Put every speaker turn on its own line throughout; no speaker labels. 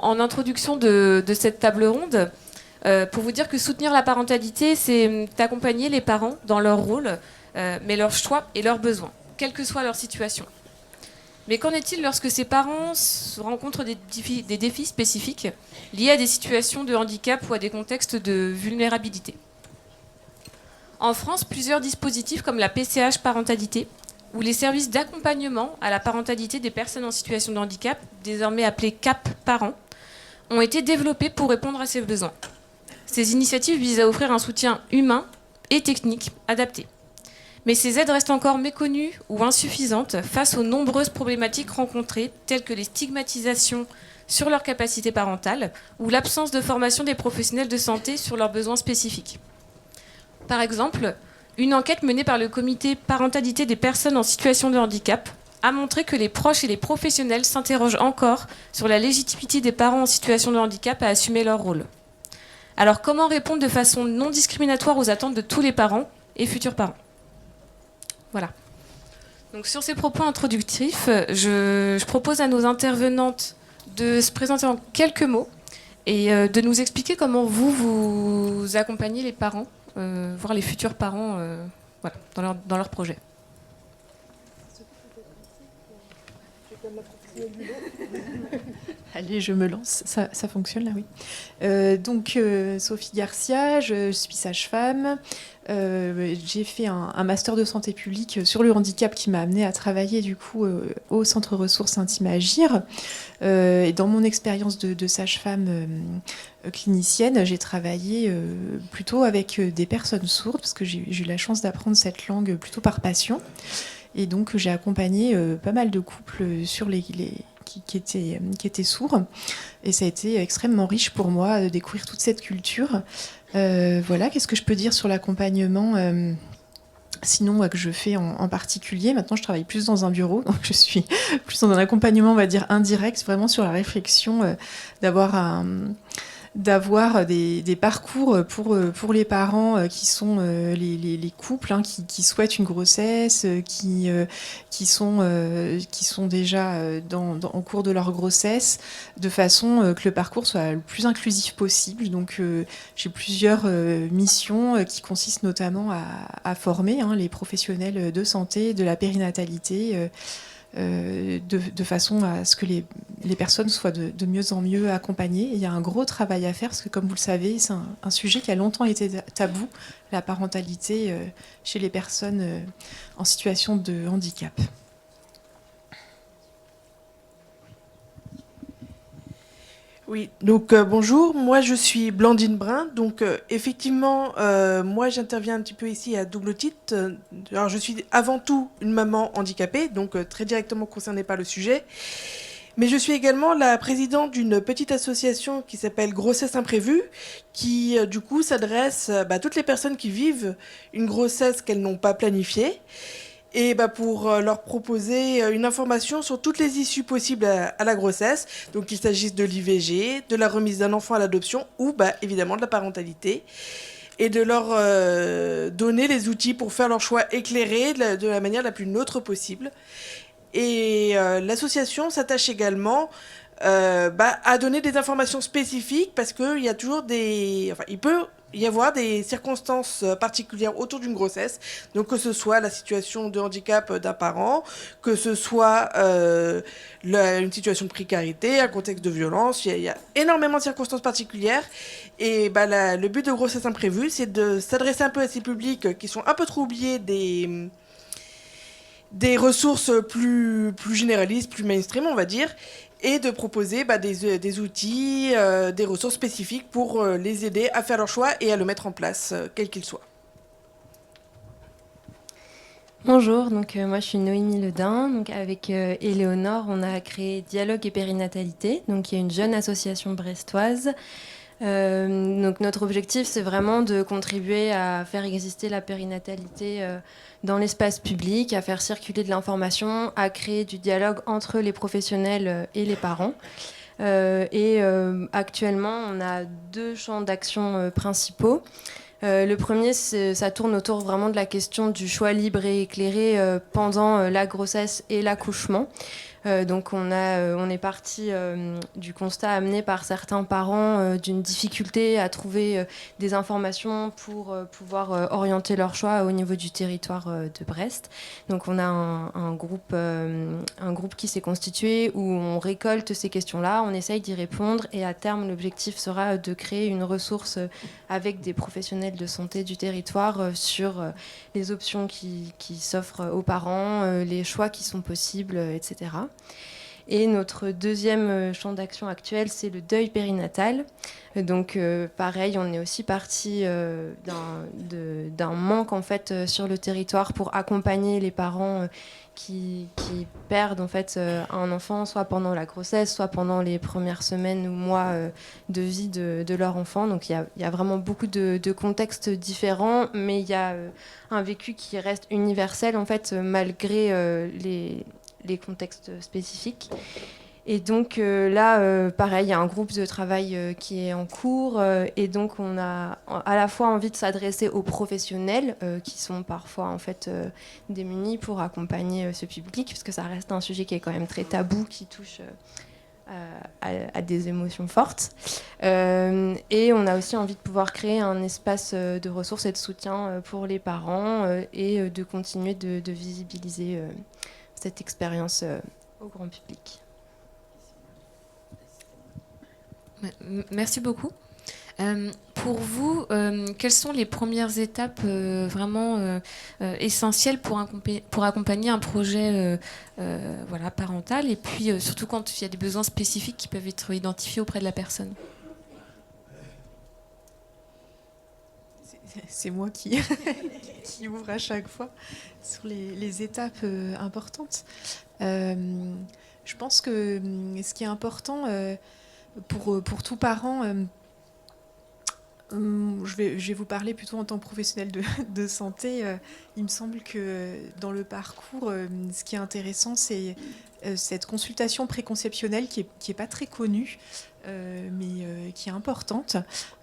en introduction de cette table ronde pour vous dire que soutenir la parentalité, c'est d'accompagner les parents dans leur rôle, mais leurs choix et leurs besoins, quelle que soit leur situation. Mais qu'en est-il lorsque ces parents rencontrent des défis spécifiques liés à des situations de handicap ou à des contextes de vulnérabilité? En France, plusieurs dispositifs comme la PCH parentalité ou les services d'accompagnement à la parentalité des personnes en situation de handicap, désormais appelés CAP Parents, ont été développés pour répondre à ces besoins. Ces initiatives visent à offrir un soutien humain et technique adapté. Mais ces aides restent encore méconnues ou insuffisantes face aux nombreuses problématiques rencontrées, telles que les stigmatisations sur leur capacité parentale ou l'absence de formation des professionnels de santé sur leurs besoins spécifiques. Par exemple, une enquête menée par le comité parentalité des personnes en situation de handicap a montré que les proches et les professionnels s'interrogent encore sur la légitimité des parents en situation de handicap à assumer leur rôle. Alors comment répondre de façon non discriminatoire aux attentes de tous les parents et futurs parents ? Voilà. Donc sur ces propos introductifs, je propose à nos intervenantes de se présenter en quelques mots et de nous expliquer comment vous accompagnez les parents, voire les futurs parents, voilà, dans leur projet.
Allez, je me lance. Ça fonctionne là, oui. Sophie Garcia, je suis sage-femme. J'ai fait un master de santé publique sur le handicap qui m'a amenée à travailler du coup au centre ressources Intime Agir. Et dans mon expérience de sage-femme clinicienne, j'ai travaillé plutôt avec des personnes sourdes parce que j'ai eu la chance d'apprendre cette langue plutôt par passion. Et donc j'ai accompagné pas mal de couples sur qui étaient sourds. Et ça a été extrêmement riche pour moi de découvrir toute cette culture. Voilà, qu'est-ce que je peux dire sur l'accompagnement sinon que je fais en particulier. Maintenant, je travaille plus dans un bureau, donc je suis plus dans un accompagnement, on va dire, indirect, vraiment sur la réflexion d'avoir des parcours pour les parents qui sont les couples qui souhaitent une grossesse, qui sont déjà en cours de leur grossesse, de façon que le parcours soit le plus inclusif possible. Donc j'ai plusieurs missions qui consistent notamment à former les professionnels de santé, de la périnatalité, de façon à ce que les personnes soient de mieux en mieux accompagnées. Et il y a un gros travail à faire parce que, comme vous le savez, c'est un sujet qui a longtemps été tabou, la parentalité chez les personnes en situation de handicap.
Oui, donc bonjour, moi je suis Blandine Brun, donc effectivement, moi j'interviens un petit peu ici à double titre. Alors je suis avant tout une maman handicapée, donc très directement concernée par le sujet, mais je suis également la présidente d'une petite association qui s'appelle Grossesse Imprévue, qui du coup s'adresse à toutes les personnes qui vivent une grossesse qu'elles n'ont pas planifiée, et pour leur proposer une information sur toutes les issues possibles à la grossesse, donc qu'il s'agisse de l'IVG, de la remise d'un enfant à l'adoption ou évidemment de la parentalité, et de leur donner les outils pour faire leur choix éclairé de la manière la plus neutre possible. Et l'association s'attache également à donner des informations spécifiques parce qu'il y a toujours il peut y avoir des circonstances particulières autour d'une grossesse, donc que ce soit la situation de handicap d'un parent, que ce soit une situation de précarité, un contexte de violence, il y a énormément de circonstances particulières, et le but de Grossesse Imprévue, c'est de s'adresser un peu à ces publics qui sont un peu trop oubliés des ressources plus généralistes, plus mainstream, on va dire, et de proposer des outils, des ressources spécifiques pour les aider à faire leur choix et à le mettre en place, quel qu'il soit.
Bonjour, donc moi je suis Noémie Ledin. Donc avec Éléonore, on a créé Dialogue et Périnatalité, donc qui est une jeune association brestoise. Donc notre objectif, c'est vraiment de contribuer à faire exister la périnatalité dans l'espace public, à faire circuler de l'information, à créer du dialogue entre les professionnels et les parents. Actuellement, on a 2 champs d'action principaux. Le premier, ça tourne autour vraiment de la question du choix libre et éclairé pendant la grossesse et l'accouchement. Donc on est parti du constat amené par certains parents d'une difficulté à trouver des informations pour pouvoir orienter leur choix au niveau du territoire de Brest. Donc on a un groupe qui s'est constitué où on récolte ces questions-là, on essaye d'y répondre et à terme l'objectif sera de créer une ressource avec des professionnels de santé du territoire sur les options qui s'offrent aux parents, les choix qui sont possibles, etc. Et notre deuxième champ d'action actuel, c'est le deuil périnatal. Donc pareil, on est aussi parti d'un manque en fait sur le territoire pour accompagner les parents qui perdent en fait un enfant, soit pendant la grossesse, soit pendant les premières semaines ou mois de vie de leur enfant. Donc il y a vraiment beaucoup de contextes différents, mais il y a un vécu qui reste universel en fait malgré les contextes spécifiques. Et donc là, pareil, il y a un groupe de travail qui est en cours et donc on a à la fois envie de s'adresser aux professionnels qui sont parfois en fait démunis pour accompagner ce public, puisque ça reste un sujet qui est quand même très tabou, qui touche à des émotions fortes. Et on a aussi envie de pouvoir créer un espace de ressources et de soutien pour les parents et de continuer de visibiliser cette expérience au grand public.
Merci beaucoup. Pour vous, quelles sont les premières étapes vraiment essentielles pour accompagner un projet parental, et puis surtout quand il y a des besoins spécifiques qui peuvent être identifiés auprès de la personne?
C'est moi qui ouvre à chaque fois sur les étapes importantes. Je pense que ce qui est important pour tout parent, je vais vous parler plutôt en tant que professionnel de santé. Il me semble que dans le parcours, ce qui est intéressant, c'est cette consultation préconceptionnelle qui est pas très connue, mais qui est importante,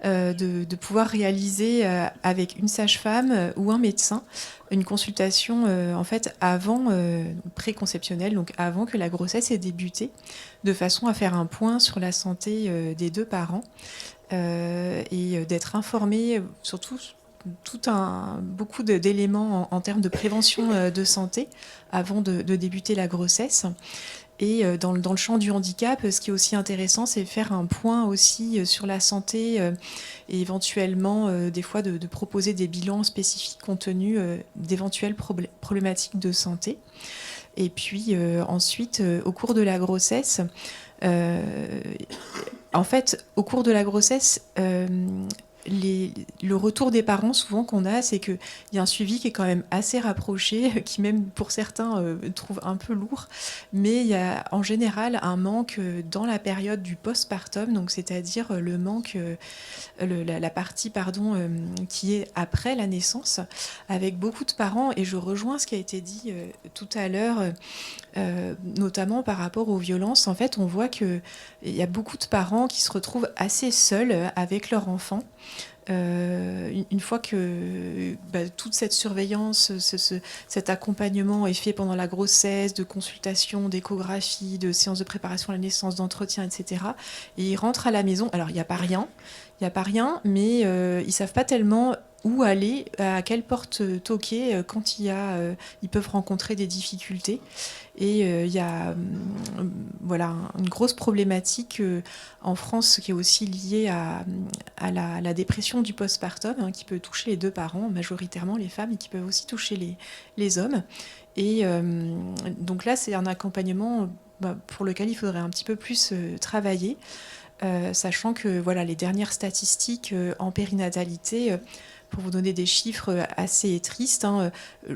de pouvoir réaliser avec une sage-femme ou un médecin une consultation en fait avant préconceptionnelle, donc avant que la grossesse ait débuté, de façon à faire un point sur la santé des deux parents et d'être informé surtout beaucoup d'éléments en termes de prévention de santé avant de débuter la grossesse. Et dans le champ du handicap, ce qui est aussi intéressant, c'est faire un point aussi sur la santé et éventuellement des fois de proposer des bilans spécifiques compte tenu d'éventuelles problématiques de santé. Et puis ensuite, au cours de la grossesse, en fait, au cours de la grossesse, le retour des parents souvent qu'on a, c'est qu'il y a un suivi qui est quand même assez rapproché, qui même pour certains trouve un peu lourd, mais il y a en général un manque dans la période du postpartum, donc c'est-à-dire le manque, la partie qui est après la naissance, avec beaucoup de parents, et je rejoins ce qui a été dit tout à l'heure, notamment par rapport aux violences. En fait, on voit qu'il y a beaucoup de parents qui se retrouvent assez seuls avec leur enfant. Une fois que toute cette surveillance, cet accompagnement est fait pendant la grossesse, de consultation, d'échographie, de séances de préparation à la naissance, d'entretien, etc. Et ils rentrent à la maison. Alors, il n'y a pas rien, mais ils ne savent pas tellement où aller, à quelle porte toquer quand ils peuvent rencontrer des difficultés. Et il y a une grosse problématique en France qui est aussi liée à la dépression du postpartum, qui peut toucher les deux parents, majoritairement les femmes, et qui peuvent aussi toucher les hommes. Et donc là, c'est un accompagnement pour lequel il faudrait un petit peu plus travailler, sachant que les dernières statistiques en périnatalité, pour vous donner des chiffres assez tristes,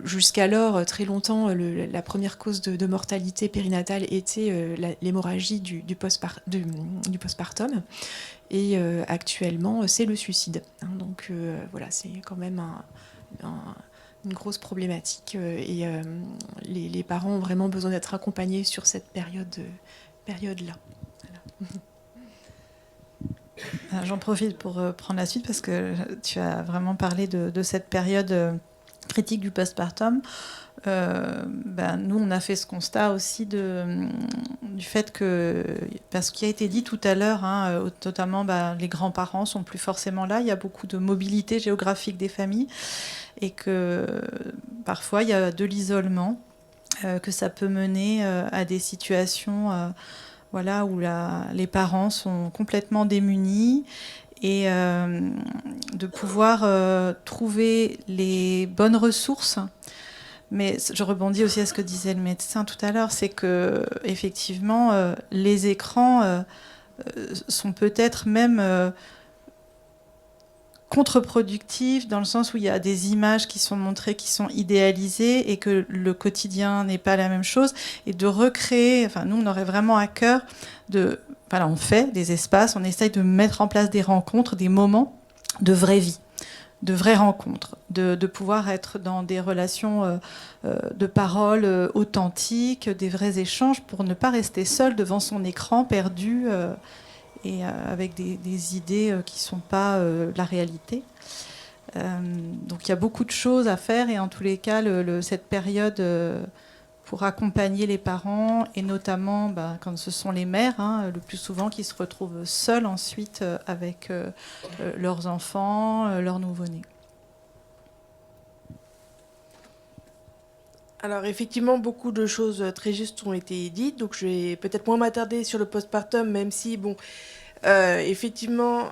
jusqu'alors, très longtemps, la première cause de mortalité périnatale était l'hémorragie du postpartum. Et actuellement, c'est le suicide. Donc c'est quand même une grosse problématique. Et les parents ont vraiment besoin d'être accompagnés sur cette période-là. Voilà.
J'en profite pour prendre la suite parce que tu as vraiment parlé de cette période critique du postpartum. Nous, on a fait ce constat aussi du fait que, parce qu'il a été dit tout à l'heure, notamment les grands-parents sont plus forcément là, il y a beaucoup de mobilité géographique des familles et que parfois il y a de l'isolement, que ça peut mener à des situations où les parents sont complètement démunis et de pouvoir trouver les bonnes ressources. Mais je rebondis aussi à ce que disait le médecin tout à l'heure, c'est que effectivement, les écrans sont peut-être même contre-productifs dans le sens où il y a des images qui sont montrées, qui sont idéalisées et que le quotidien n'est pas la même chose. Et de recréer, nous, on aurait vraiment à cœur on fait des espaces, on essaye de mettre en place des rencontres, des moments de vraie vie, de vraies rencontres, de pouvoir être dans des relations de parole authentiques, des vrais échanges pour ne pas rester seul devant son écran perdu et avec des idées qui ne sont pas la réalité. Donc il y a beaucoup de choses à faire et en tous les cas, cette période pour accompagner les parents et notamment quand ce sont les mères, le plus souvent qui se retrouvent seules ensuite avec leurs enfants, leurs nouveau-nés.
Alors effectivement, beaucoup de choses très justes ont été dites, donc je vais peut-être moins m'attarder sur le postpartum, même si, effectivement,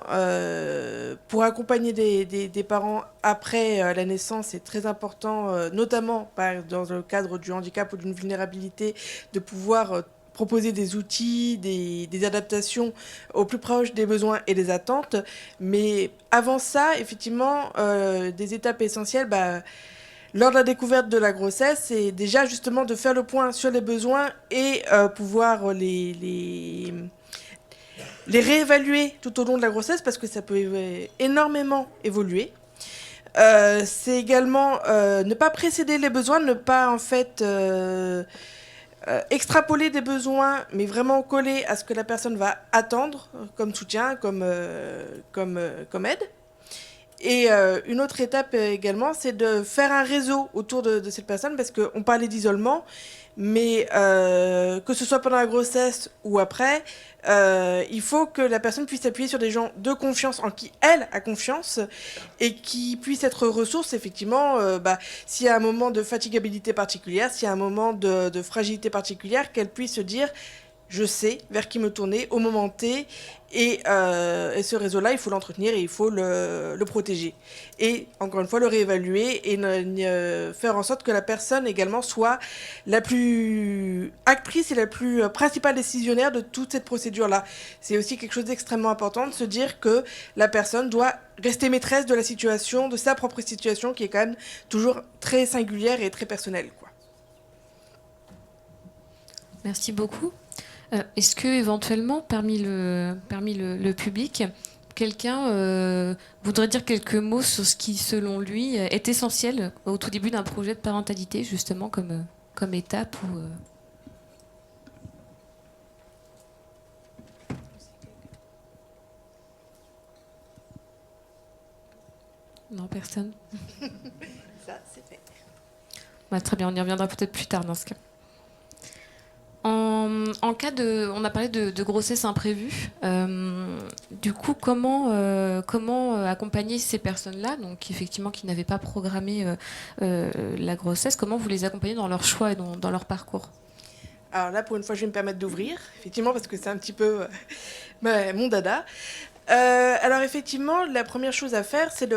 pour accompagner des parents après la naissance, c'est très important, notamment dans le cadre du handicap ou d'une vulnérabilité, de pouvoir proposer des outils, des adaptations au plus proche des besoins et des attentes. Mais avant ça, effectivement, des étapes essentielles, lors de la découverte de la grossesse, c'est déjà justement de faire le point sur les besoins et pouvoir les réévaluer tout au long de la grossesse parce que ça peut énormément évoluer. C'est également ne pas précéder les besoins, ne pas en fait extrapoler des besoins, mais vraiment coller à ce que la personne va attendre comme soutien, comme aide. Et une autre étape également, c'est de faire un réseau autour de cette personne, parce qu'on parlait d'isolement, mais que ce soit pendant la grossesse ou après, il faut que la personne puisse s'appuyer sur des gens de confiance, en qui elle a confiance, et qui puissent être ressources, effectivement, s'il y a un moment de fatigabilité particulière, s'il y a un moment de fragilité particulière, qu'elle puisse se dire... Je sais vers qui me tourner au moment T et ce réseau-là, il faut l'entretenir et il faut le protéger. Et encore une fois, le réévaluer et faire en sorte que la personne également soit la plus actrice et la plus principale décisionnaire de toute cette procédure-là. C'est aussi quelque chose d'extrêmement important de se dire que la personne doit rester maîtresse de la situation, de sa propre situation qui est quand même toujours très singulière et très personnelle, quoi.
Merci beaucoup. Est-ce que éventuellement, parmi le public, quelqu'un voudrait dire quelques mots sur ce qui, selon lui, est essentiel au tout début d'un projet de parentalité, justement, comme étape ou, Non, personne.
Ça, c'est fait.
Très bien, on y reviendra peut-être plus tard dans ce cas. En cas on a parlé de grossesse imprévue. Du coup, comment accompagner ces personnes-là, donc effectivement qui n'avaient pas programmé la grossesse, comment vous les accompagnez dans leur choix et dans leur parcours?
Alors là, pour une fois, je vais me permettre d'ouvrir, effectivement, parce que c'est un petit peu mon dada. Alors effectivement, la première chose à faire, c'est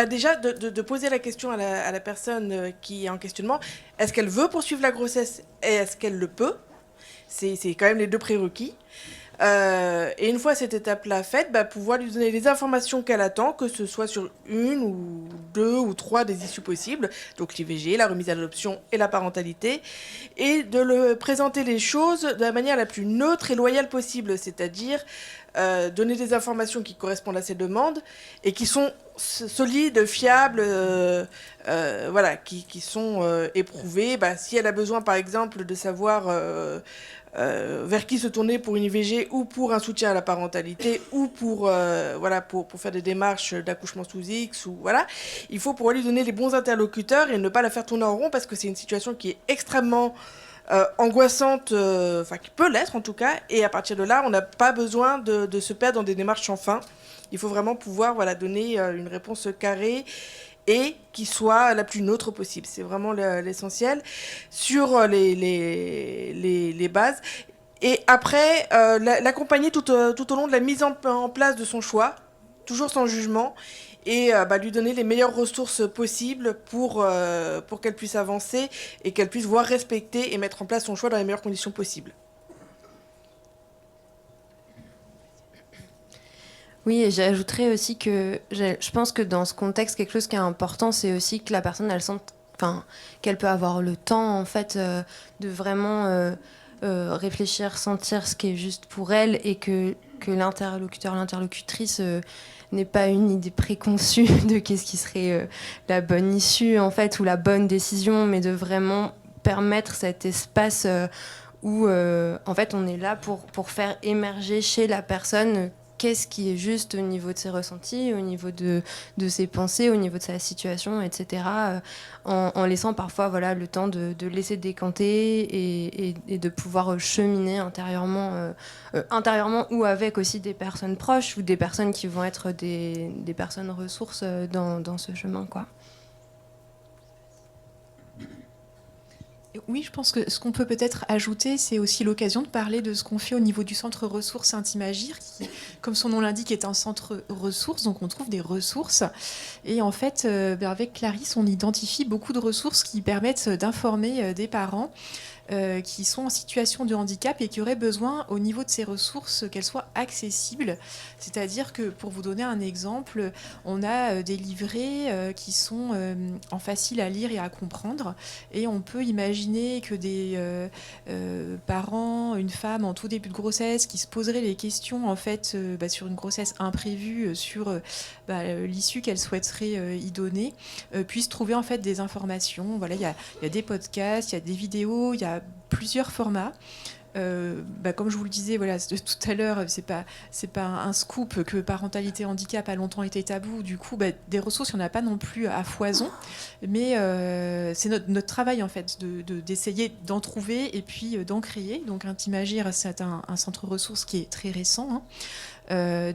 déjà de poser la question à la personne qui est en questionnement. Est-ce qu'elle veut poursuivre la grossesse et est-ce qu'elle le peut? C'est quand même les deux prérequis. Et une fois cette étape-là faite, pouvoir lui donner les informations qu'elle attend, que ce soit sur une ou deux ou trois des issues possibles, donc l'IVG, la remise à l'adoption et la parentalité, et de le présenter les choses de la manière la plus neutre et loyale possible, c'est-à-dire donner des informations qui correspondent à ses demandes et qui sont solides, fiables, voilà, qui sont éprouvées. Si elle a besoin, par exemple, de savoir vers qui se tourner pour une IVG ou pour un soutien à la parentalité ou pour faire des démarches d'accouchement sous X, ou voilà, il faut pour lui donner les bons interlocuteurs et ne pas la faire tourner en rond, parce que c'est une situation qui est extrêmement angoissante, qui peut l'être en tout cas, et à partir de là, on n'a pas besoin de se perdre dans des démarches sans fin. Il faut vraiment pouvoir donner une réponse carrée et qui soit la plus neutre possible. C'est vraiment l'essentiel sur les bases. Et après, l'accompagner tout au long de la mise en place de son choix, toujours sans jugement, et lui donner les meilleures ressources possibles pour qu'elle puisse avancer et qu'elle puisse voir respecter et mettre en place son choix dans les meilleures conditions possibles.
Oui, et j'ajouterais aussi que je pense que dans ce contexte, quelque chose qui est important, c'est aussi que la personne, elle sente, qu'elle peut avoir le temps, en fait, de vraiment réfléchir, sentir ce qui est juste pour elle, et que l'interlocuteur, l'interlocutrice n'ait pas une idée préconçue de qu'est-ce qui serait la bonne issue, en fait, ou la bonne décision, mais de vraiment permettre cet espace où, en fait, on est là pour faire émerger chez la personne qu'est-ce qui est juste au niveau de ses ressentis, au niveau de ses pensées, au niveau de sa situation, etc. En laissant parfois le temps de laisser décanter et de pouvoir cheminer intérieurement ou avec aussi des personnes proches ou des personnes qui vont être des personnes ressources dans ce chemin, quoi.
Oui, je pense que ce qu'on peut peut-être ajouter, c'est aussi l'occasion de parler de ce qu'on fait au niveau du centre ressources Intimagir, qui, comme son nom l'indique, est un centre ressources, donc on trouve des ressources. Et en fait, avec Clarisse, on identifie beaucoup de ressources qui permettent d'informer des parents qui sont en situation de handicap et qui auraient besoin, au niveau de ces ressources, qu'elles soient accessibles. C'est-à-dire que, pour vous donner un exemple, on a des livrets qui sont en facile à lire et à comprendre, et on peut imaginer que des parents, une femme en tout début de grossesse, qui se poseraient les questions en fait sur une grossesse imprévue, sur l'issue qu'elle souhaiterait y donner, puissent trouver en fait des informations. Voilà, il y a des podcasts, il y a des vidéos, il y a plusieurs formats. Comme je vous le disais tout à l'heure, c'est pas un scoop que parentalité handicap a longtemps été tabou. Du coup, des ressources, il n'y en a pas non plus à foison, mais c'est notre travail en fait d'essayer d'en trouver et puis d'en créer. Donc Intimagir, c'est un centre ressources qui est très récent, hein.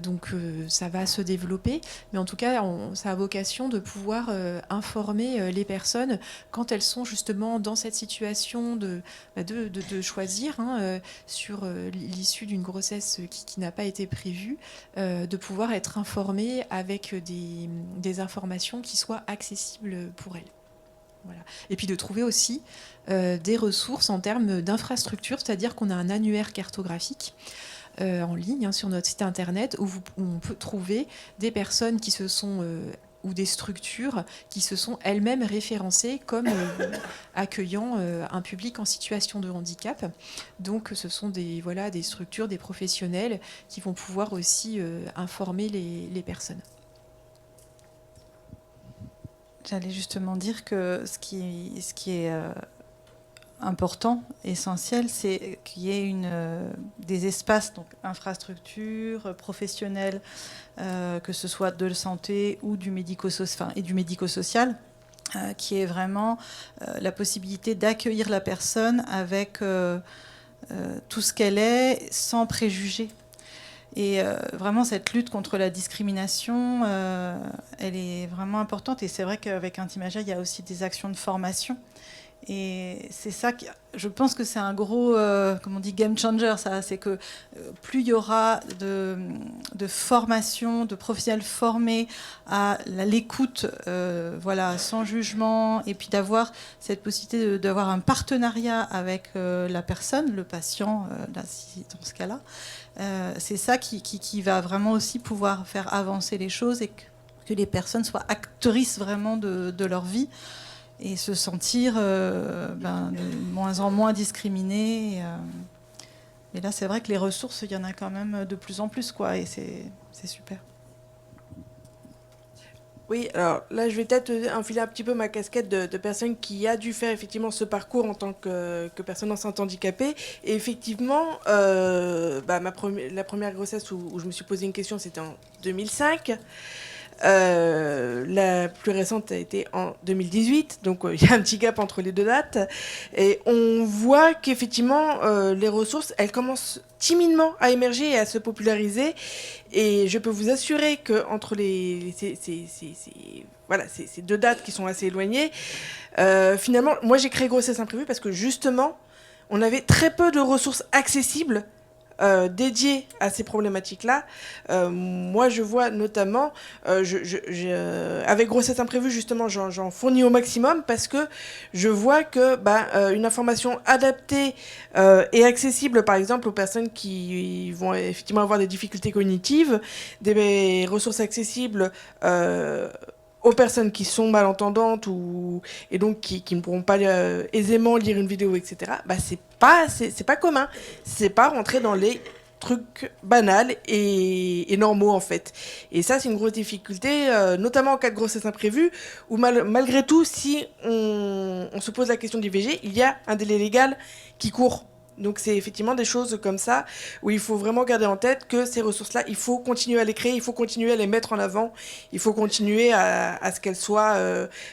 Donc ça va se développer, mais en tout cas ça a vocation de pouvoir informer les personnes quand elles sont justement dans cette situation de choisir sur l'issue d'une grossesse qui n'a pas été prévue, de pouvoir être informées avec des informations qui soient accessibles pour elles. Voilà. Et puis de trouver aussi des ressources en termes d'infrastructure, c'est-à-dire qu'on a un annuaire cartographique en ligne sur notre site internet où on peut trouver des personnes qui se sont ou des structures qui se sont elles-mêmes référencées comme accueillant un public en situation de handicap. Donc ce sont des structures, des professionnels qui vont pouvoir aussi informer les personnes.
J'allais justement dire que ce qui est important, essentiel, c'est qu'il y ait des espaces, donc infrastructures, professionnels, que ce soit de la santé ou du médico-social, qui est vraiment la possibilité d'accueillir la personne avec tout ce qu'elle est, sans préjugés. Et vraiment, cette lutte contre la discrimination, elle est vraiment importante. Et c'est vrai qu'avec Intimagir, il y a aussi des actions de formation. Et c'est ça, je pense que c'est un gros, game changer, ça. C'est que plus il y aura de formation, de professionnels formés à l'écoute, sans jugement, et puis d'avoir cette possibilité d'avoir un partenariat avec la personne, le patient, dans ce cas-là, c'est ça qui va vraiment aussi pouvoir faire avancer les choses et que les personnes soient actrices vraiment de leur vie et se sentir de moins en moins discriminées. Et là, c'est vrai que les ressources, il y en a quand même de plus en plus, quoi, et c'est super.
Oui, alors là, je vais peut-être enfiler un petit peu ma casquette de personne qui a dû faire effectivement ce parcours en tant que personne enceinte handicapée. Et effectivement, la première grossesse où je me suis posé une question, c'était en 2005. La plus récente a été en 2018, donc il y a un petit gap entre les deux dates. Et on voit qu'effectivement, les ressources, elles commencent timidement à émerger et à se populariser. Et je peux vous assurer qu'entre ces deux dates qui sont assez éloignées, finalement, moi j'ai créé Grossesse Imprévue parce que justement, on avait très peu de ressources accessibles dédiées à ces problématiques-là. Moi, je vois notamment, avec Grossesse Imprévue, justement, j'en fournis au maximum parce que je vois que une information adaptée et accessible, par exemple, aux personnes qui vont effectivement avoir des difficultés cognitives, des ressources accessibles aux personnes qui sont malentendantes et donc qui ne pourront pas aisément lire une vidéo, etc., c'est pas commun. C'est pas rentrer dans les trucs banals et normaux, en fait. Et ça, c'est une grosse difficulté, notamment en cas de grossesse imprévue, où malgré tout, si on se pose la question d'IVG, il y a un délai légal qui court. Donc c'est effectivement des choses comme ça où il faut vraiment garder en tête que ces ressources-là, il faut continuer à les créer, il faut continuer à les mettre en avant, il faut continuer à ce qu'elles soient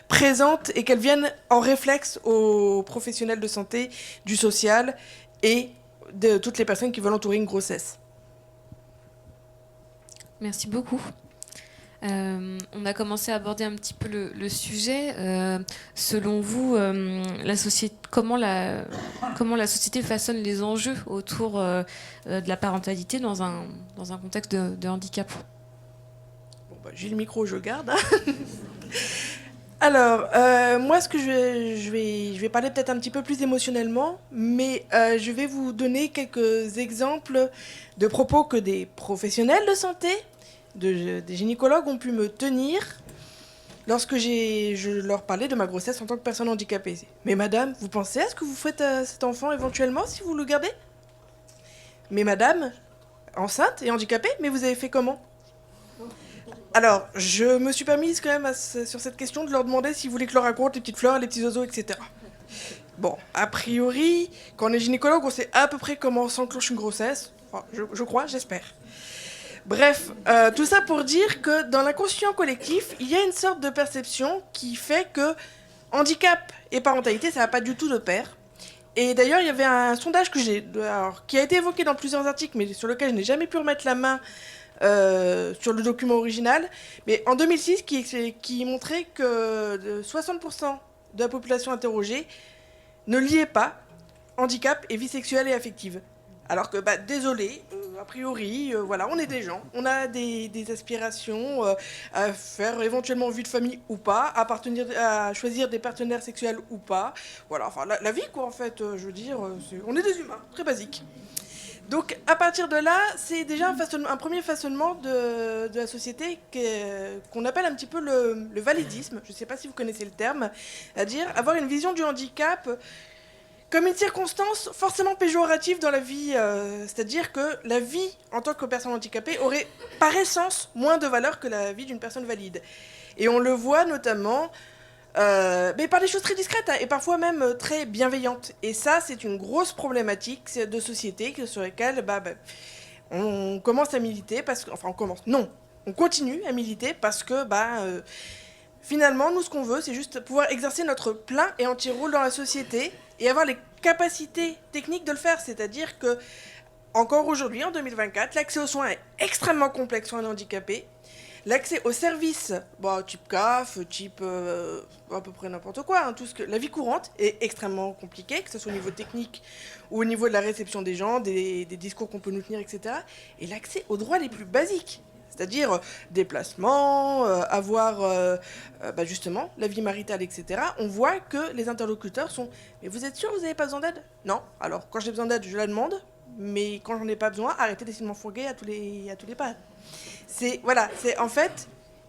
présentes et qu'elles viennent en réflexe aux professionnels de santé, du social et de toutes les personnes qui veulent entourer une grossesse.
Merci beaucoup. On a commencé à aborder un petit peu le sujet. Selon vous, comment la société façonne les enjeux autour de la parentalité dans un contexte de handicap ?
Bon, j'ai le micro, je le garde. Alors, moi, ce que je vais parler peut-être un petit peu plus émotionnellement, mais je vais vous donner quelques exemples de propos que des professionnels de santé, des gynécologues ont pu me tenir lorsque je leur parlais de ma grossesse en tant que personne handicapée. Mais madame, vous pensez à ce que vous faites à cet enfant éventuellement si vous le gardez ? Mais madame, enceinte et handicapée, mais vous avez fait comment ? Alors, je me suis permise quand même sur cette question de leur demander s'ils voulaient que je leur raconte les petites fleurs, les petits oiseaux, etc. Bon, a priori, quand on est gynécologue, on sait à peu près comment s'enclenche une grossesse. Enfin, je crois, j'espère. Bref, tout ça pour dire que dans l'inconscient collectif, il y a une sorte de perception qui fait que handicap et parentalité, ça va pas du tout de pair. Et d'ailleurs, il y avait un sondage qui a été évoqué dans plusieurs articles, mais sur lequel je n'ai jamais pu remettre la main sur le document original, mais en 2006, qui montrait que 60% de la population interrogée ne liait pas handicap et vie sexuelle et affective. Alors que, désolé, a priori, voilà, on est des gens, on a des aspirations à faire éventuellement vie de famille ou pas, à choisir des partenaires sexuels ou pas. Voilà, enfin, la vie, quoi, en fait, je veux dire, on est des humains, très basiques. Donc, à partir de là, c'est déjà un premier façonnement de la société qu'on appelle un petit peu le validisme. Je ne sais pas si vous connaissez le terme, c'est-à-dire avoir une vision du handicap comme une circonstance forcément péjorative dans la vie, c'est-à-dire que la vie en tant que personne handicapée aurait par essence moins de valeur que la vie d'une personne valide. Et on le voit notamment mais par des choses très discrètes et parfois même très bienveillantes. Et ça, c'est une grosse problématique de société sur laquelle on commence à militer, on continue à militer parce que finalement, nous, ce qu'on veut, c'est juste pouvoir exercer notre plein et entier rôle dans la société et avoir les capacités techniques de le faire. C'est-à-dire que, encore aujourd'hui, en 2024, l'accès aux soins est extrêmement complexe pour un handicapé. L'accès aux services, type CAF, type à peu près n'importe quoi, la vie courante est extrêmement compliquée, que ce soit au niveau technique ou au niveau de la réception des gens, des discours qu'on peut nous tenir, etc. Et l'accès aux droits les plus basiques, c'est-à-dire déplacement, avoir justement la vie maritale, etc. On voit que les interlocuteurs sont « Mais vous êtes sûr que vous n'avez pas besoin d'aide ?» Non. Alors, quand j'ai besoin d'aide, je la demande, mais quand j'en ai pas besoin, arrêtez d'essayer de m'enfourguer à tous les pas. C'est en fait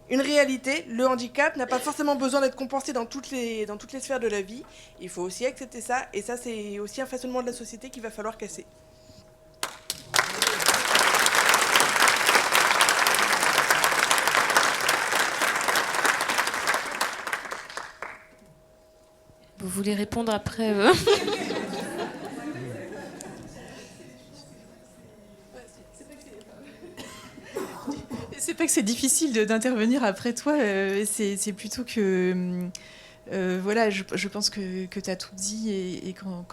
une réalité. Le handicap n'a pas forcément besoin d'être compensé dans toutes les sphères de la vie. Il faut aussi accepter ça, et ça, c'est aussi un façonnement de la société qu'il va falloir casser.
Vous voulez répondre après
C'est pas que c'est difficile d'intervenir après toi, c'est plutôt que voilà, je pense que tu as tout dit et quand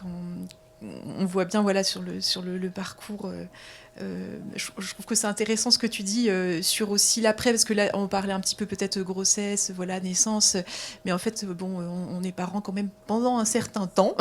on voit bien voilà sur le parcours. Je trouve que c'est intéressant ce que tu dis sur aussi l'après, parce que là on parlait un petit peu peut-être grossesse, voilà, naissance, mais en fait bon, on est parents quand même pendant un certain temps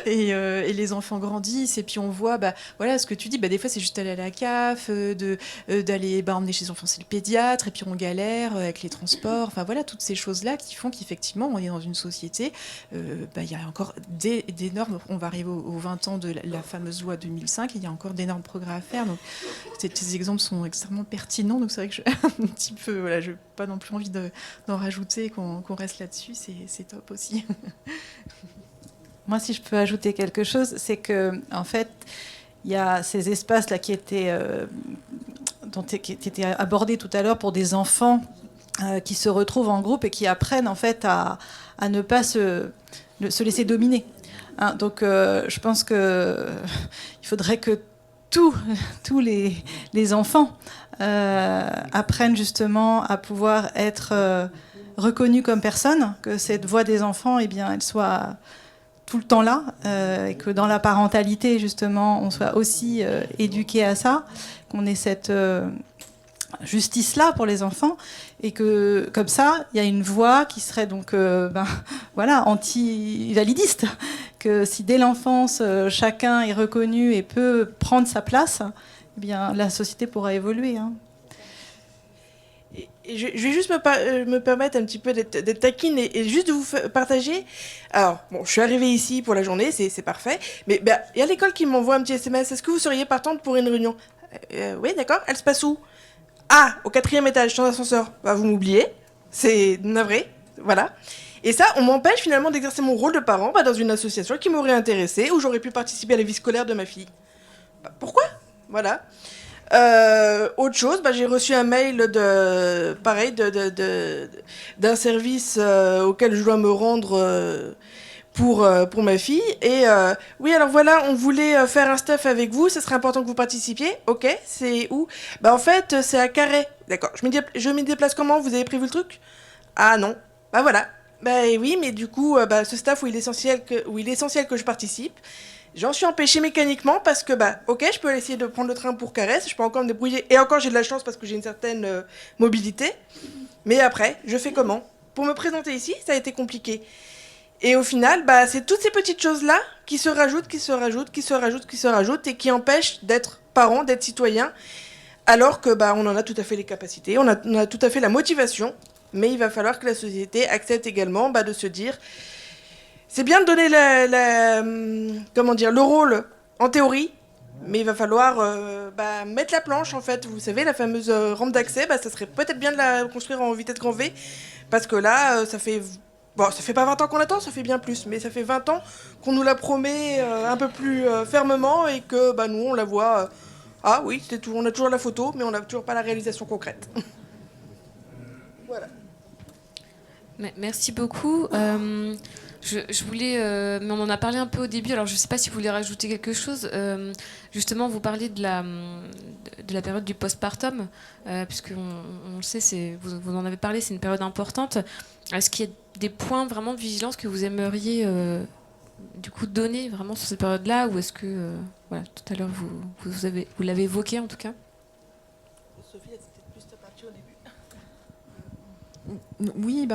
et les enfants grandissent et puis on voit voilà ce que tu dis, des fois c'est juste aller à la CAF, d'aller emmener chez enfants, c'est le pédiatre, et puis on galère avec les transports, enfin voilà toutes ces choses là qui font qu'effectivement on est dans une société, il y a encore d'énormes, on va arriver aux 20 ans de la fameuse loi 2005, et il y a encore d'énormes progrès à faire. Donc ces exemples sont extrêmement pertinents. Donc c'est vrai que je un petit peu, voilà, je n'ai pas non plus envie d'en rajouter, qu'on reste là-dessus. C'est top aussi.
Moi, si je peux ajouter quelque chose, c'est que en fait, il y a ces espaces là qui étaient qui étaient abordés tout à l'heure pour des enfants qui se retrouvent en groupe et qui apprennent en fait à ne pas se laisser dominer. Donc, je pense que il faudrait que tous les enfants apprennent justement à pouvoir être reconnus comme personnes, que cette voix des enfants, elle soit tout le temps là, et que dans la parentalité, justement, on soit aussi éduqués à ça, qu'on ait cette justice-là pour les enfants, et que, comme ça, il y a une voix qui serait donc anti-validiste, que si dès l'enfance, chacun est reconnu et peut prendre sa place, bien, la société pourra évoluer.
Et je vais juste me permettre un petit peu d'être taquine et juste de vous partager. Alors, bon, je suis arrivée ici pour la journée, c'est parfait, mais il y a l'école qui m'envoie un petit SMS. Est-ce que vous seriez partante pour une réunion ? Oui, d'accord. Elle se passe où ? Ah, au 4e étage, sans ascenseur. Vous m'oubliez. C'est navré. Voilà. Et ça, on m'empêche finalement d'exercer mon rôle de parent dans une association qui m'aurait intéressée, où j'aurais pu participer à la vie scolaire de ma fille. Pourquoi ? Voilà. Autre chose, j'ai reçu un mail d'un service auquel je dois me rendre pour ma fille. Et oui, alors voilà, on voulait faire un stuff avec vous, ça serait important que vous participiez. Ok, c'est où ? En fait, c'est à Carhaix. D'accord, je m'y déplace comment ? Vous avez prévu le truc ? Ah non, voilà. Oui, mais du coup, ce staff où il est essentiel que je participe, j'en suis empêchée mécaniquement parce que, ok, je peux essayer de prendre le train pour Carhaix, je peux encore me débrouiller, et encore j'ai de la chance parce que j'ai une certaine mobilité, mais après, je fais comment ? Pour me présenter ici, ça a été compliqué. Et au final, c'est toutes ces petites choses-là qui se rajoutent, et qui empêchent d'être parent, d'être citoyen, alors que on en a tout à fait les capacités, on a tout à fait la motivation, mais il va falloir que la société accepte également de se dire, c'est bien de donner le rôle en théorie, mais il va falloir mettre la planche, en fait. Vous savez, la fameuse rampe d'accès, ça serait peut-être bien de la construire en vitesse grand V, parce que là, ça fait pas 20 ans qu'on attend, ça fait bien plus, mais ça fait 20 ans qu'on nous la promet un peu plus fermement, et que nous, on la voit... ah oui, on a toujours la photo, mais on n'a toujours pas la réalisation concrète. Voilà.
Merci beaucoup. Je voulais, mais on en a parlé un peu au début, alors je ne sais pas si vous voulez rajouter quelque chose. Justement, vous parlez de la période du postpartum, puisqu'on le sait, vous en avez parlé, c'est une période importante. Est-ce qu'il y a des points vraiment de vigilance que vous aimeriez du coup donner vraiment sur cette période-là, ou est-ce que, tout à l'heure vous l'avez évoqué en tout cas ?
Sophie, c'était plus ta partie au début.
Oui,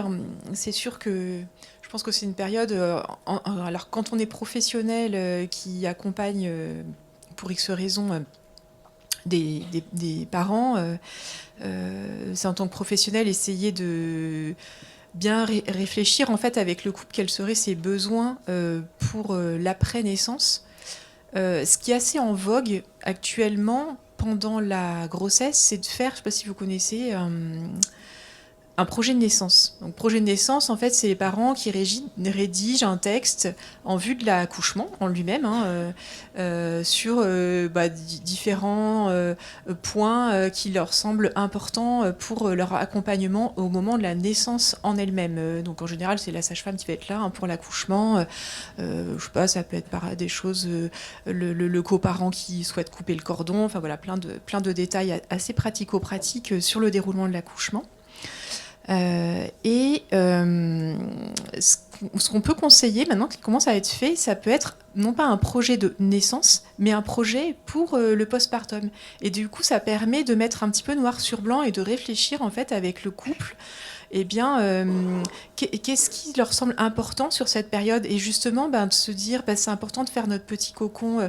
c'est sûr que je pense que c'est une période. Alors, quand on est professionnel qui accompagne pour X raisons des parents, c'est en tant que professionnel essayer de bien réfléchir en fait avec le couple quels seraient ses besoins pour l'après-naissance. Ce qui est assez en vogue actuellement pendant la grossesse, c'est de faire, je ne sais pas si vous connaissez, un projet de naissance. Donc, projet de naissance, en fait, c'est les parents qui rédigent un texte en vue de l'accouchement en lui-même, sur différents points qui leur semblent importants pour leur accompagnement au moment de la naissance en elle-même. Donc, en général, c'est la sage-femme qui va être là pour l'accouchement. Je sais pas, ça peut être des choses, le coparent qui souhaite couper le cordon, enfin voilà, plein de détails assez pratico-pratiques sur le déroulement de l'accouchement. Ce qu'on peut conseiller maintenant qui commence à être fait, ça peut être non pas un projet de naissance, mais un projet pour le postpartum. Et du coup, ça permet de mettre un petit peu noir sur blanc et de réfléchir en fait avec le couple. Eh bien, qu'est-ce qui leur semble important sur cette période? Et justement, de se dire, c'est important de faire notre petit cocon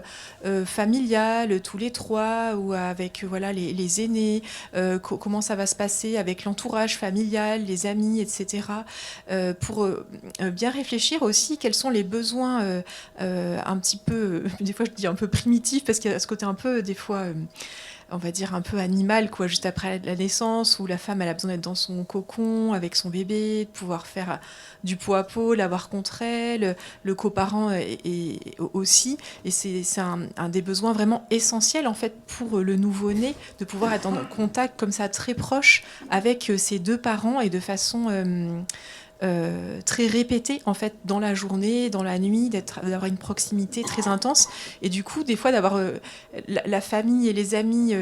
familial, tous les trois, ou avec les aînés, comment ça va se passer avec l'entourage familial, les amis, etc. Pour bien réfléchir aussi quels sont les besoins un petit peu, des fois je dis un peu primitifs, parce qu'il y a ce côté un peu, des fois... on va dire un peu animal, quoi, juste après la naissance, où la femme elle a besoin d'être dans son cocon avec son bébé, de pouvoir faire du pot à pot, l'avoir contre elle, le coparent et aussi, et c'est un des besoins vraiment essentiels en fait pour le nouveau-né, de pouvoir être en contact comme ça très proche avec ses deux parents et de façon très répétée en fait dans la journée, dans la nuit, d'avoir une proximité très intense, et du coup des fois d'avoir la famille et les amis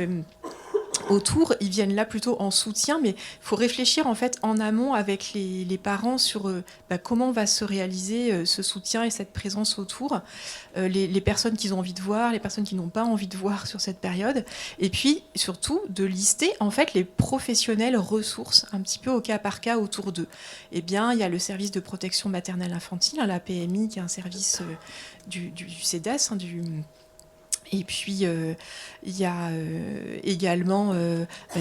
autour, ils viennent là plutôt en soutien, mais il faut réfléchir en fait en amont avec les parents sur comment va se réaliser ce soutien et cette présence autour, les personnes qu'ils ont envie de voir, les personnes qui n'ont pas envie de voir sur cette période, et puis surtout de lister en fait les professionnels ressources un petit peu au cas par cas autour d'eux. Eh bien, il y a le service de protection maternelle infantile, la PMI, qui est un service du CEDAS, et puis, il y a également,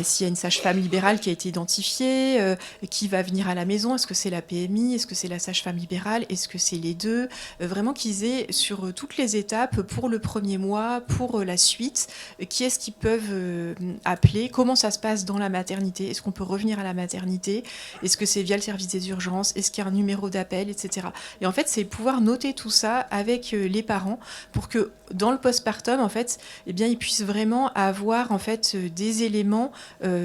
s'il y a une sage-femme libérale qui a été identifiée, qui va venir à la maison, est-ce que c'est la PMI, est-ce que c'est la sage-femme libérale, est-ce que c'est les deux, vraiment qu'ils aient sur toutes les étapes, pour le premier mois, pour la suite, qui est-ce qu'ils peuvent appeler, comment ça se passe dans la maternité, est-ce qu'on peut revenir à la maternité, est-ce que c'est via le service des urgences, est-ce qu'il y a un numéro d'appel, etc. Et en fait, c'est pouvoir noter tout ça avec les parents pour que dans le postpartum, en fait, eh bien, ils puissent vraiment avoir en fait des éléments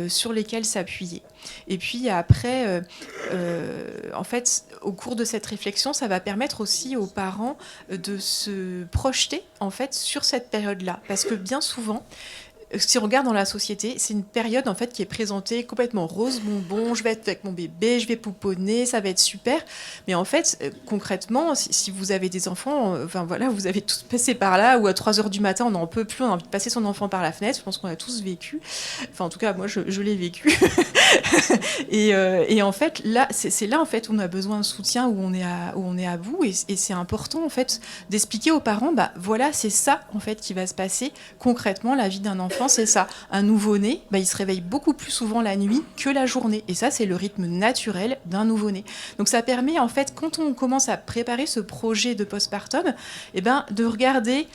sur lesquels s'appuyer. Et puis après, en fait, au cours de cette réflexion, ça va permettre aussi aux parents de se projeter en fait sur cette période-là, parce que bien souvent, si on regarde dans la société, c'est une période en fait qui est présentée complètement rose bonbon, je vais être avec mon bébé, je vais pouponner, ça va être super. Mais en fait, concrètement, si vous avez des enfants, vous avez tous passé par là, ou à 3h du matin, on n'en peut plus, on a envie de passer son enfant par la fenêtre. Je pense qu'on a tous vécu. Enfin, en tout cas, moi, je l'ai vécu. et en fait, là, c'est là en fait où on a besoin de soutien, où on est à bout. Et c'est important en fait d'expliquer aux parents, voilà, c'est ça en fait qui va se passer concrètement, la vie d'un enfant. C'est ça. Un nouveau-né, il se réveille beaucoup plus souvent la nuit que la journée. Et ça, c'est le rythme naturel d'un nouveau-né. Donc ça permet, en fait, quand on commence à préparer ce projet de postpartum, de regarder,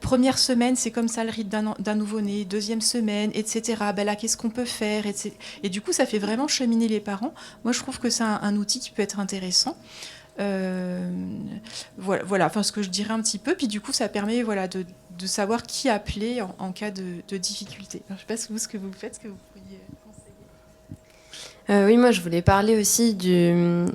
première semaine, c'est comme ça le rythme d'un nouveau-né, deuxième semaine, etc. Là, qu'est-ce qu'on peut faire, etc. Et du coup, ça fait vraiment cheminer les parents. Moi, je trouve que c'est un outil qui peut être intéressant. Voilà, ce que je dirais un petit peu. Puis du coup, ça permet de savoir qui appeler en cas de difficulté. Alors, je ne sais pas ce que vous faites, ce que vous pourriez conseiller.
Oui, moi je voulais parler aussi de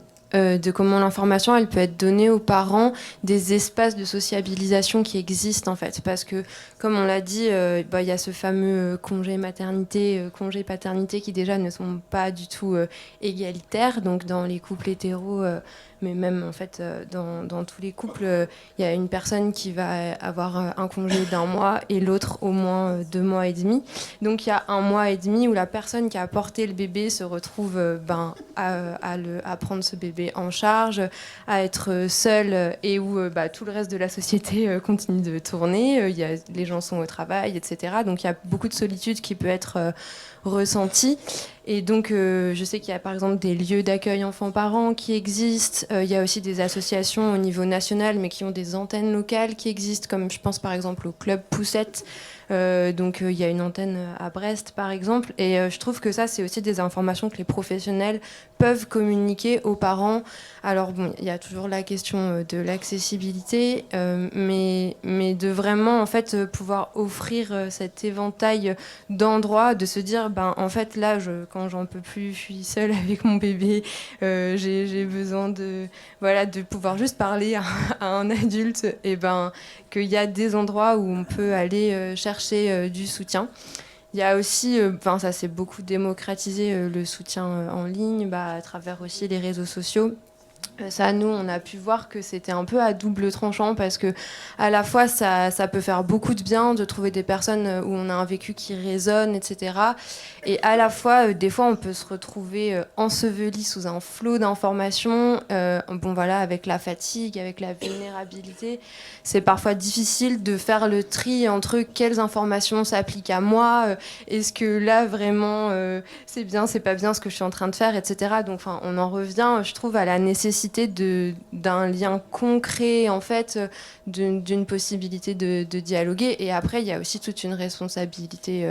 comment l'information elle peut être donnée aux parents, des espaces de sociabilisation qui existent en fait, parce que comme on l'a dit, il y a ce fameux congé maternité, congé paternité qui déjà ne sont pas du tout égalitaires, donc dans les couples hétéros, mais même en fait dans tous les couples, il y a une personne qui va avoir un congé d'1 mois et l'autre au moins 2 mois et demi. Donc il y a 1 mois et demi où la personne qui a porté le bébé se retrouve à prendre ce bébé en charge, à être seule, et où tout le reste de la société continue de tourner. Les gens sont au travail, etc. Donc il y a beaucoup de solitude qui peut être ressentie. Et donc, je sais qu'il y a par exemple des lieux d'accueil enfants-parents qui existent. Il y a aussi des associations au niveau national, mais qui ont des antennes locales qui existent, comme je pense par exemple au Club Poussette. Donc, il y a une antenne à Brest, par exemple. Et je trouve que ça, c'est aussi des informations que les professionnels peuvent communiquer aux parents. Alors, bon, il y a toujours la question de l'accessibilité, mais de vraiment, en fait, pouvoir offrir cet éventail d'endroits, de se dire, ben, en fait, là, quand j'en peux plus, je suis seule avec mon bébé, j'ai besoin de pouvoir juste parler à un adulte, et ben, qu'il y a des endroits où on peut aller chercher du soutien. Il y a aussi, ça s'est beaucoup démocratisé, le soutien en ligne, à travers aussi les réseaux sociaux. Ça, nous, on a pu voir que c'était un peu à double tranchant parce que à la fois, ça peut faire beaucoup de bien de trouver des personnes où on a un vécu qui résonne, etc. Et à la fois, des fois, on peut se retrouver enseveli sous un flot d'informations. Avec la fatigue, avec la vulnérabilité, c'est parfois difficile de faire le tri entre quelles informations s'appliquent à moi. Est-ce que là, vraiment, c'est bien, c'est pas bien ce que je suis en train de faire, etc. Donc, on en revient, je trouve, à la nécessité d'un lien concret, en fait, d'une possibilité de dialoguer. Et après, il y a aussi toute une responsabilité,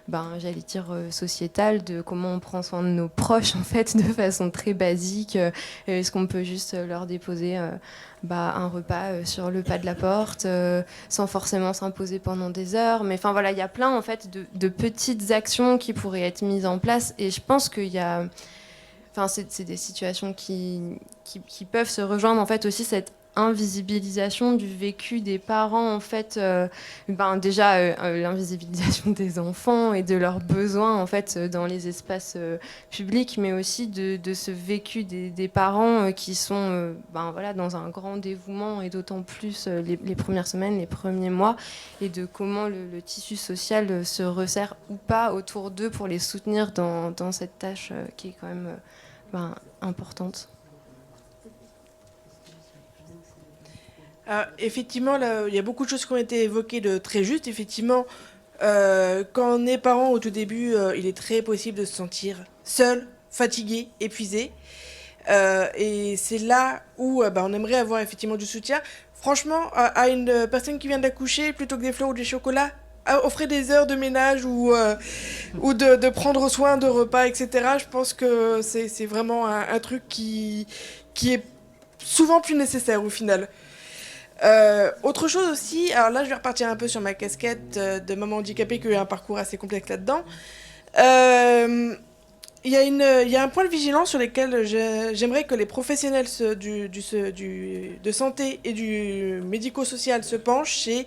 j'allais dire, sociétale, de comment on prend soin de nos proches, en fait, de façon très basique. Est-ce qu'on peut juste leur déposer un repas sur le pas de la porte, sans forcément s'imposer pendant des heures. Mais enfin voilà, il y a plein en fait de petites actions qui pourraient être mises en place. Et je pense qu'il y a, c'est des situations qui peuvent se rejoindre en fait aussi cette invisibilisation du vécu des parents en fait, l'invisibilisation des enfants et de leurs besoins en fait dans les espaces publics, mais aussi de ce vécu des parents qui sont dans un grand dévouement, et d'autant plus les premières semaines, les premiers mois, et de comment le tissu social se resserre ou pas autour d'eux pour les soutenir dans cette tâche qui est quand même importante.
Effectivement, là, il y a beaucoup de choses qui ont été évoquées de très juste. Effectivement, quand on est parent au tout début, il est très possible de se sentir seul, fatigué, épuisé. Et c'est là où on aimerait avoir effectivement du soutien. Franchement, à une personne qui vient d'accoucher, plutôt que des fleurs ou des chocolats, offrir des heures de ménage ou de prendre soin de repas, etc. Je pense que c'est vraiment un truc qui est souvent plus nécessaire au final. Autre chose aussi, alors là je vais repartir un peu sur ma casquette de maman handicapée qui a eu un parcours assez complexe là-dedans. Il y a un point de vigilance sur lequel j'aimerais que les professionnels de santé et du médico-social se penchent, c'est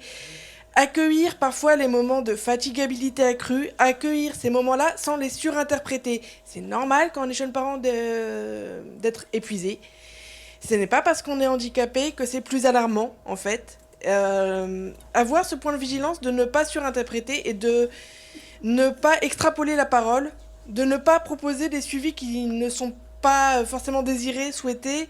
accueillir parfois les moments de fatigabilité accrue, accueillir ces moments-là sans les surinterpréter. C'est normal quand on est jeune parent d'être épuisé. Ce n'est pas parce qu'on est handicapé que c'est plus alarmant, en fait. Avoir ce point de vigilance de ne pas surinterpréter et de ne pas extrapoler la parole, de ne pas proposer des suivis qui ne sont pas forcément désirés, souhaités,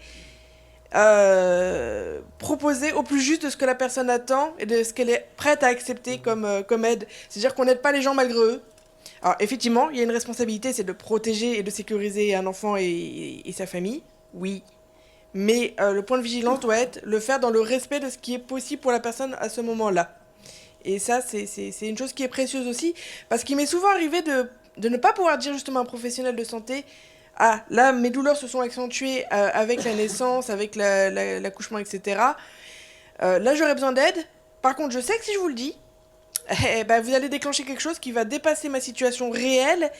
proposer au plus juste de ce que la personne attend et de ce qu'elle est prête à accepter comme aide. C'est-à-dire qu'on n'aide pas les gens malgré eux. Alors, effectivement, il y a une responsabilité, c'est de protéger et de sécuriser un enfant et sa famille, oui. Mais le point de vigilance doit être le faire dans le respect de ce qui est possible pour la personne à ce moment-là. Et ça, c'est une chose qui est précieuse aussi, parce qu'il m'est souvent arrivé de ne pas pouvoir dire justement à un professionnel de santé « Ah, là, mes douleurs se sont accentuées avec la naissance, avec l'accouchement, etc. Là, j'aurais besoin d'aide. Par contre, je sais que si je vous le dis, vous allez déclencher quelque chose qui va dépasser ma situation réelle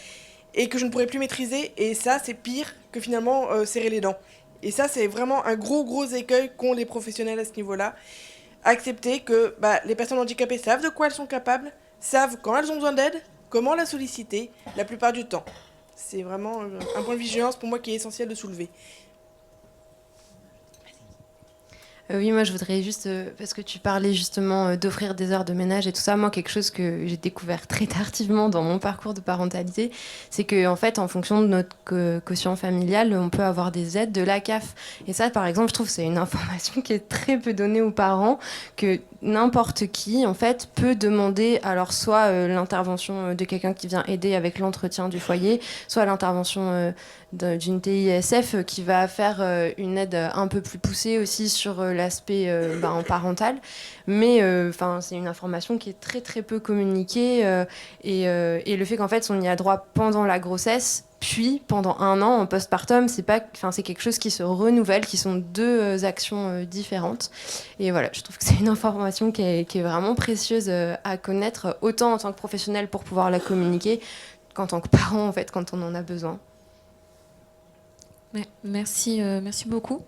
et que je ne pourrai plus maîtriser. Et ça, c'est pire que finalement serrer les dents. » Et ça, c'est vraiment un gros écueil qu'ont les professionnels à ce niveau-là. Accepter que les personnes handicapées savent de quoi elles sont capables, savent quand elles ont besoin d'aide, comment la solliciter, la plupart du temps. C'est vraiment un point de vigilance pour moi qui est essentiel de soulever.
Oui, moi je voudrais juste, parce que tu parlais justement d'offrir des heures de ménage et tout ça, moi quelque chose que j'ai découvert très tardivement dans mon parcours de parentalité, c'est qu'en fait en fonction de notre quotient familial, on peut avoir des aides de la CAF. Et ça par exemple, je trouve que c'est une information qui est très peu donnée aux parents, que n'importe qui, en fait, peut demander alors soit l'intervention de quelqu'un qui vient aider avec l'entretien du foyer, soit l'intervention d'une TISF qui va faire une aide un peu plus poussée aussi sur l'aspect parental. Mais c'est une information qui est très très peu communiquée et le fait qu'en fait on y a droit pendant la grossesse, puis pendant 1 an en postpartum, c'est quelque chose qui se renouvelle, qui sont 2 actions différentes. Et voilà, je trouve que c'est une information qui est vraiment précieuse à connaître, autant en tant que professionnel pour pouvoir la communiquer, qu'en tant que parent en fait, quand on en a besoin.
Merci beaucoup.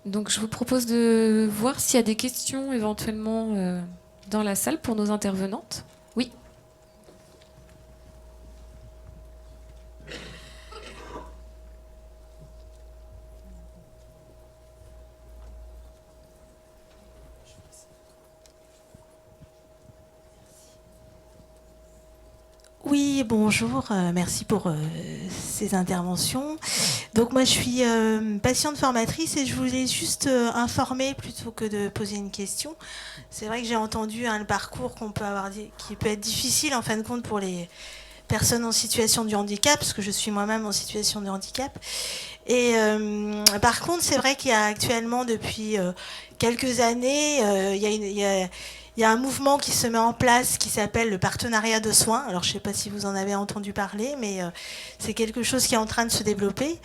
Donc je vous propose de voir s'il y a des questions éventuellement dans la salle pour nos intervenantes. Oui.
Oui, bonjour, merci pour ces interventions. Donc moi je suis patiente formatrice et je voulais juste informer plutôt que de poser une question. C'est vrai que j'ai entendu le parcours qu'on peut avoir, qui peut être difficile en fin de compte pour les personnes en situation de handicap, parce que je suis moi-même en situation de handicap. Et par contre, c'est vrai qu'il y a actuellement depuis quelques années, il y a un mouvement qui se met en place qui s'appelle le partenariat de soins. Alors, je ne sais pas si vous en avez entendu parler, mais c'est quelque chose qui est en train de se développer.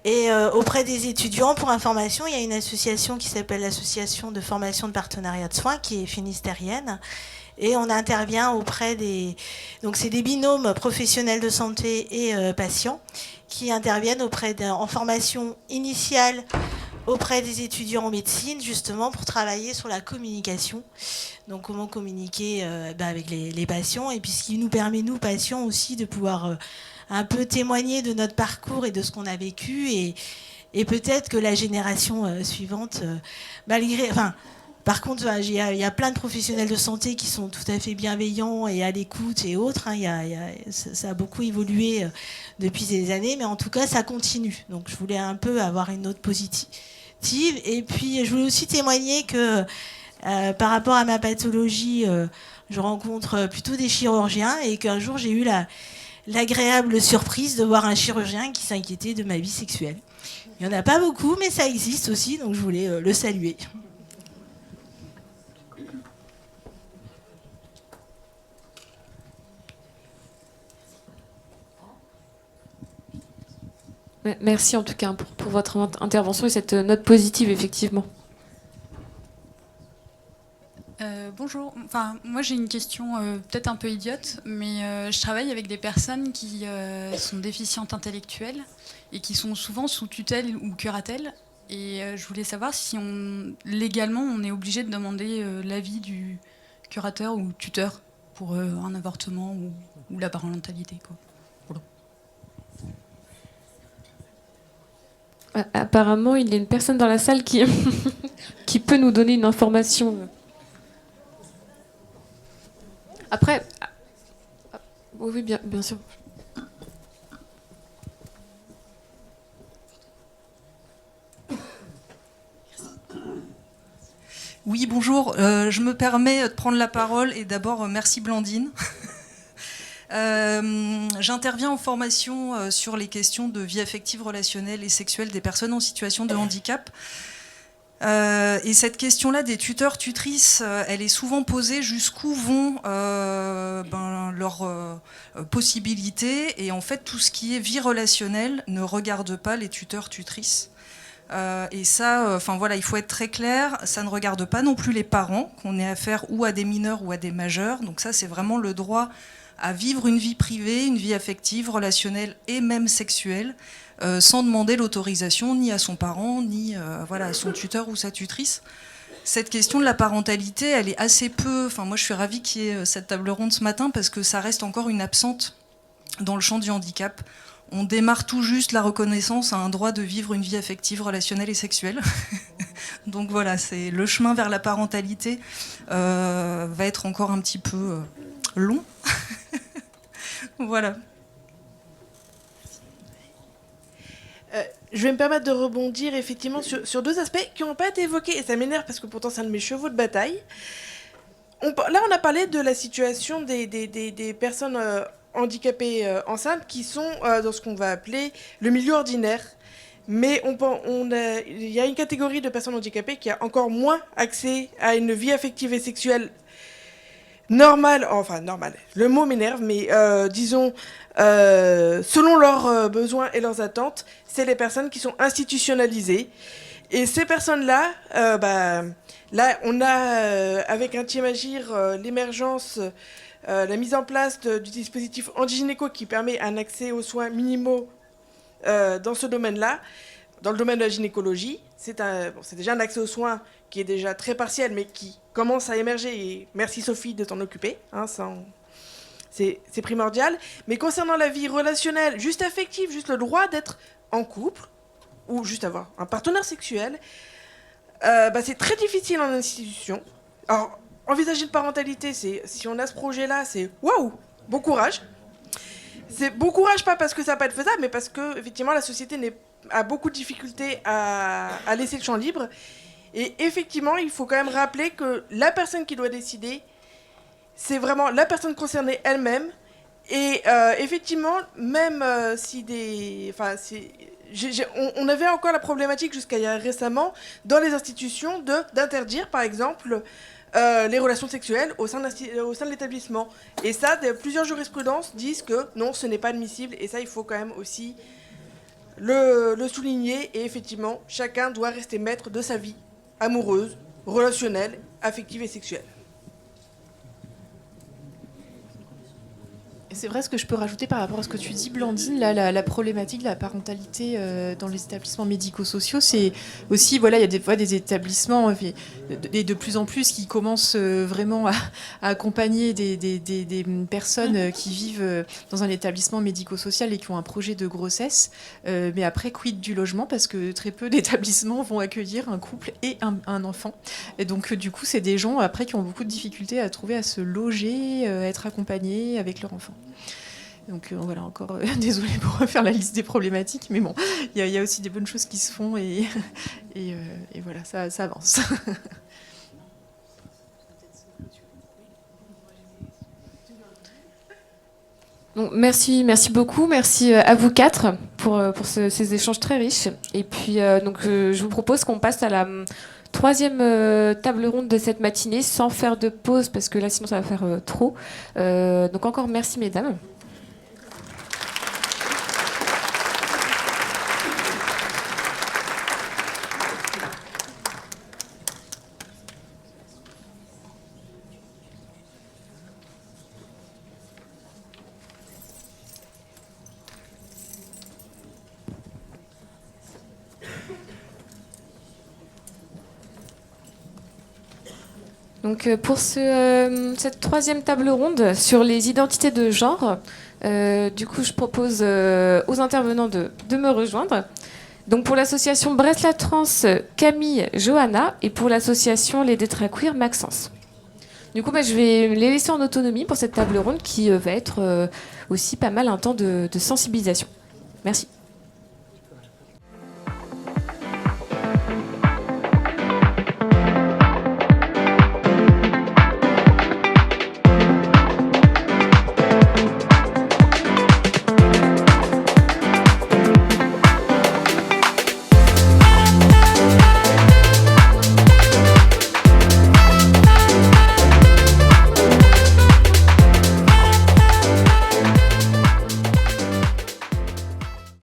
Et auprès des étudiants, pour information, il y a une association qui s'appelle l'Association de formation de partenariat de soins, qui est finistérienne. Et on intervient auprès des... Donc, c'est des binômes professionnels de santé et patients qui interviennent en formation initiale auprès des étudiants en médecine, justement, pour travailler sur la communication. Donc, comment communiquer avec les patients, et puis ce qui nous permet, nous, patients, aussi, de pouvoir un peu témoigner de notre parcours et de ce qu'on a vécu, et peut-être que la génération suivante, par contre, il y a plein de professionnels de santé qui sont tout à fait bienveillants et à l'écoute et autres. Ça a beaucoup évolué depuis des années, mais en tout cas, ça continue. Donc, je voulais un peu avoir une note positive. Et puis, je voulais aussi témoigner que par rapport à ma pathologie, je rencontre plutôt des chirurgiens, et qu'un jour, j'ai eu l'agréable surprise de voir un chirurgien qui s'inquiétait de ma vie sexuelle. Il n'y en a pas beaucoup, mais ça existe aussi, donc je voulais le saluer.
Merci en tout cas pour votre intervention et cette note positive, effectivement.
Bonjour, moi j'ai une question peut-être un peu idiote, mais je travaille avec des personnes qui sont déficientes intellectuelles et qui sont souvent sous tutelle ou curatelle. Et je voulais savoir si légalement on est obligé de demander l'avis du curateur ou tuteur pour un avortement ou la parentalité, quoi.
Apparemment, il y a une personne dans la salle qui peut nous donner une information. Après, oui, bien sûr.
Oui, bonjour. Je me permets de prendre la parole et d'abord, merci Blandine. J'interviens en formation sur les questions de vie affective, relationnelle et sexuelle des personnes en situation de handicap. Et cette question-là des tuteurs, tutrices, elle est souvent posée jusqu'où vont leurs possibilités. Et en fait, tout ce qui est vie relationnelle ne regarde pas les tuteurs, tutrices. Et ça, il faut être très clair, ça ne regarde pas non plus les parents, qu'on ait affaire ou à des mineurs ou à des majeurs. Donc ça, c'est vraiment le droit à vivre une vie privée, une vie affective, relationnelle et même sexuelle, sans demander l'autorisation ni à son parent, ni à son tuteur ou sa tutrice. Cette question de la parentalité, elle est assez peu... moi, je suis ravie qu'il y ait cette table ronde ce matin, parce que ça reste encore une absente dans le champ du handicap. On démarre tout juste la reconnaissance à un droit de vivre une vie affective, relationnelle et sexuelle. Donc voilà, c'est le chemin vers la parentalité va être encore un petit peu long. Voilà.
je vais me permettre de rebondir effectivement sur deux aspects qui n'ont pas été évoqués, et ça m'énerve parce que pourtant c'est un de mes chevaux de bataille. Là, on a parlé de la situation des personnes handicapées enceintes qui sont dans ce qu'on va appeler le milieu ordinaire. Mais il y a une catégorie de personnes handicapées qui a encore moins accès à une vie affective et sexuelle normale, enfin normale, le mot m'énerve, mais disons, selon leurs besoins et leurs attentes, c'est les personnes qui sont institutionnalisées. Et ces personnes-là, là, on a, avec un Team Agir, l'émergence, la mise en place du dispositif Handigynéco qui permet un accès aux soins minimaux dans ce domaine-là, dans le domaine de la gynécologie. C'est déjà un accès aux soins qui est déjà très partiel, mais qui commence à émerger. Et merci Sophie de t'en occuper. Hein, c'est primordial. Mais concernant la vie relationnelle, juste affective, juste le droit d'être en couple, ou juste avoir un partenaire sexuel, c'est très difficile en institution. Alors, envisager une parentalité, si on a ce projet-là, c'est waouh, bon courage. C'est bon courage, pas parce que ça va pas être faisable, mais parce que effectivement la société a beaucoup de difficultés à laisser le champ libre. Et effectivement, il faut quand même rappeler que la personne qui doit décider, c'est vraiment la personne concernée elle-même. Et effectivement, même si on avait encore la problématique jusqu'à il y a récemment dans les institutions d'interdire, par exemple, les relations sexuelles au sein de l'établissement. Et ça, plusieurs jurisprudences disent que non, ce n'est pas admissible. Et ça, il faut quand même aussi le souligner. Et effectivement, chacun doit rester maître de sa vie amoureuse, relationnelle, affective et sexuelle.
C'est vrai, ce que je peux rajouter par rapport à ce que tu dis, Blandine, là, la problématique de la parentalité dans les établissements médico-sociaux, c'est aussi, voilà, il y a des fois des établissements, et de plus en plus, qui commencent vraiment à accompagner des personnes qui vivent dans un établissement médico-social et qui ont un projet de grossesse. Mais après, quid du logement, parce que très peu d'établissements vont accueillir un couple et un enfant. Et donc, du coup, c'est des gens, après, qui ont beaucoup de difficultés à trouver à se loger, à être accompagnés avec leur enfant. Donc voilà, encore désolée pour refaire la liste des problématiques, mais bon, il y a aussi des bonnes choses qui se font et voilà, ça avance.
Donc, merci beaucoup, merci à vous quatre pour ces échanges très riches. Et puis je vous propose qu'on passe à la troisième table ronde de cette matinée sans faire de pause parce que là sinon ça va faire trop. Donc encore merci mesdames. Donc pour cette troisième table ronde sur les identités de genre, du coup je propose aux intervenants de me rejoindre. Donc pour l'association Brest-La Trans, Camille, Johanna, et pour l'association Les Détraqueers, Maxence. Du coup je vais les laisser en autonomie pour cette table ronde qui va être aussi pas mal un temps de sensibilisation. Merci.